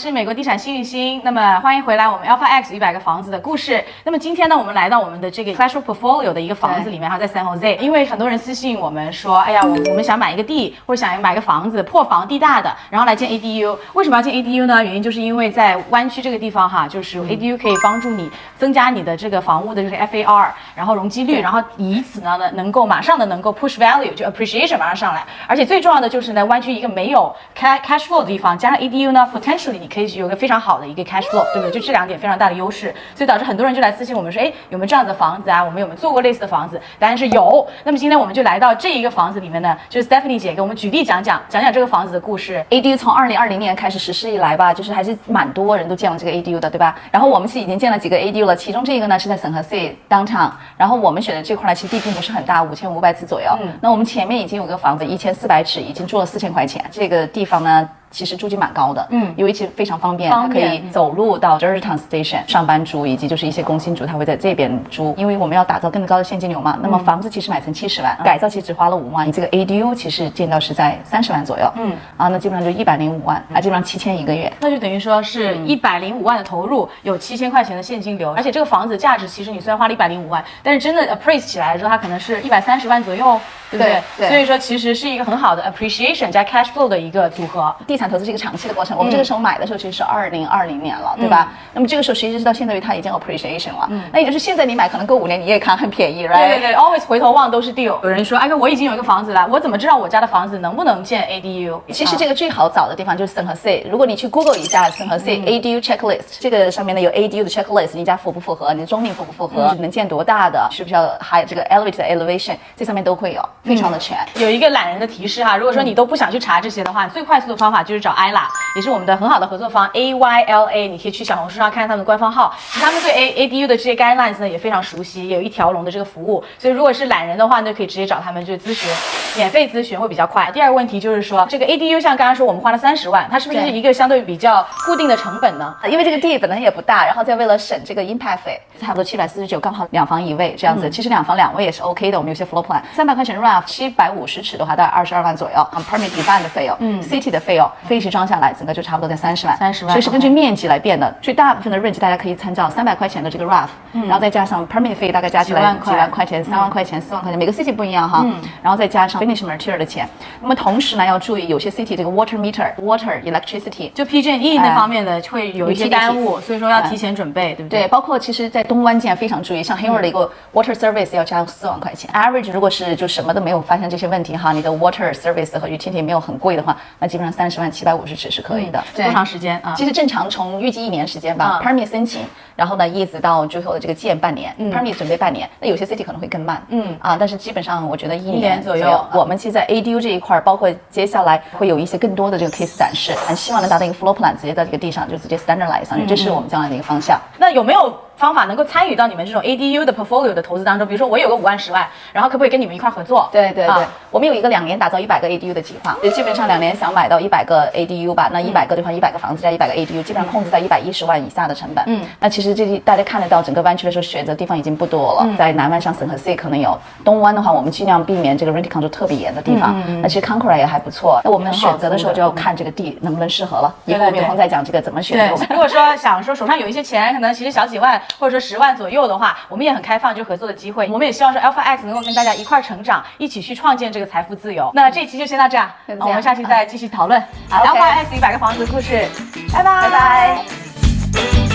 是美国地产幸运星。那么欢迎回来，我们 Alpha X 100个房子的故事。那么今天呢，我们来到我们的这个 Classroom Portfolio 的一个房子里面哈，在 San Jose。因为很多人私信我们说，哎呀，我们想买一个地，或者想买个房子，破房地大的，然后来建 ADU。为什么要建 ADU 呢？原因就是因为在湾区这个地方哈，就是 ADU 可以帮助你增加你的这个房屋的这个 FAR， 然后容积率，然后以此呢能够马上的能够 push value， 就 appreciation 马上上来。而且最重要的就是呢，湾区一个没有 cash flow 的地方，加上 ADU 呢 potentially 你可以有一个非常好的一个 cash flow， 对不对？就这两点非常大的优势，所以导致很多人就来私信我们说，哎，有没有这样子的房子啊？我们有没有做过类似的房子？答案是有。那么今天我们就来到这一个房子里面呢，就是 Stephanie 姐给我们举例讲讲这个房子的故事。ADU 从2020年开始实施以来吧，就是还是蛮多人都建了这个 ADU 的，对吧？然后我们是已经建了几个 ADU 了，其中这个呢是在San Jose Downtown，然后我们选的这块呢其实地并不是很大，5500尺左右。那我们前面已经有个房子1400尺，已经住了4000块钱，这个地方呢其实租金蛮高的，因为其实非常方便，它可以走路到 Georgetown Station， 上班族以及就是一些工薪族，他会在这边租，因为我们要打造更高的现金流嘛。那么房子其实买成70万，改造其实只花了5万，你这个 ADU 其实建造是在30万左右，那基本上就105万，基本上7000一个月，那就等于说是105万的投入，有7000块钱的现金流，而且这个房子价值其实你虽然花了105万，但是真的 appraise 起来之后，它可能是130万左右，对不对？对。所以说其实是一个很好的 appreciation 加 cash flow 的一个组合。地产投资是一个长期的过程，我们这个时候买的时候其实是2020年了，对吧？那么这个时候其实是到现在它已经 appreciation 了，那也就是现在你买可能过5年你也看很便宜 ，right？ 对 ，always 回头望都是 deal。有人说，哎哥，我已经有一个房子了，我怎么知道我家的房子能不能建 ADU？ 其实这个最好找的地方就是 San Jose， 如果你去 Google 一下 San Jose ADU checklist， 这个上面呢有 ADU 的 checklist， 你家符不符合，你的中庭符不符合，能建多大的，需不需要还有这个 elevator elevation， 这上面都会有，非常的全。有一个懒人的提示哈，如果说你都不想去查这些的话，最快速的方法就是找 ILA， 也是我们的很好的合作方 AYLA， 你可以去小红书上看看他们的官方号，他们对 ADU 的这些 guidelines 呢也非常熟悉，也有一条龙的这个服务，所以如果是懒人的话呢，可以直接找他们去咨询，免费咨询会比较快。第二个问题就是说，这个 ADU 像刚刚说我们花了30万，它是不是一个相对比较固定的成本呢？因为这个地本来也不大，然后再为了省这个 impact 费，差不多749，刚好2房1卫这样子。其实2房2卫也是 OK 的，我们有些 floor plan，300块钱 rough，750尺的话大概22万左右，permit design 的费用，city 的费用，废墟装下来整个就差不多在30万，所以是根据面积来变的。所以大部分的 range 大家可以参照300块钱的这个 rough，然后再加上 permit 费大概加起来几万块钱、3万块钱、4万块钱，每个 city 不一样哈，然后再加上 finish material 的钱。那么同时呢要注意，有些 city 这个 water meter、water electricity 就 PG&E 那方面的会有一些耽误，所以说要提前准备，对不对？对，包括其实在东湾建非常注意，像 Hayward 的一个 water service 要加4万块钱。average 如果是就什么都没有发现这些问题哈，你的 water service 和 utility 没有很贵的话，那基本上30万750尺是可以的。多长时间啊？其实正常从预计1年时间吧，permit 申请，然后呢一直到最后的这个建半年，permit 准备半年。那有些 city 可能会更慢，但是基本上我觉得1年左右。我们其实在 ADU 这一块，包括接下来会有一些更多的这个 case 展示，很希望能达到一个 floor plan， 直接在这个地上就直接 standardize 上去，这是我们将来的一个方向。那有没有方法能够参与到你们这种 ADU 的 portfolio 的投资当中？比如说我有个5万10万，然后可不可以跟你们一块合作？对，我们有一个2年打造100个 ADU 的计划，基本上2年想买到100个 ADU 吧，那100个的话100个房子加100个 ADU， 基本上控制在110万以下的成本。那其实这大家看得到，整个湾区的时候选择地方已经不多了，在南湾像San Jose可能有，东湾的话我们尽量避免这个 rent control 特别严的地方。那其实 Concord 也还不错，那我们选择的时候就要看这个地能不能适合了。以后我们有空再讲这个怎么选。如果说想说手上有一些钱，可能其实小几万或者说10万左右的话，我们也很开放就合作的机会。我们也希望说 Alpha X 能够跟大家一块成长，一起去创建这个财富自由。那这一期就先到这样，我们下期再继续讨论 Alpha X 100个房子的故事。拜拜。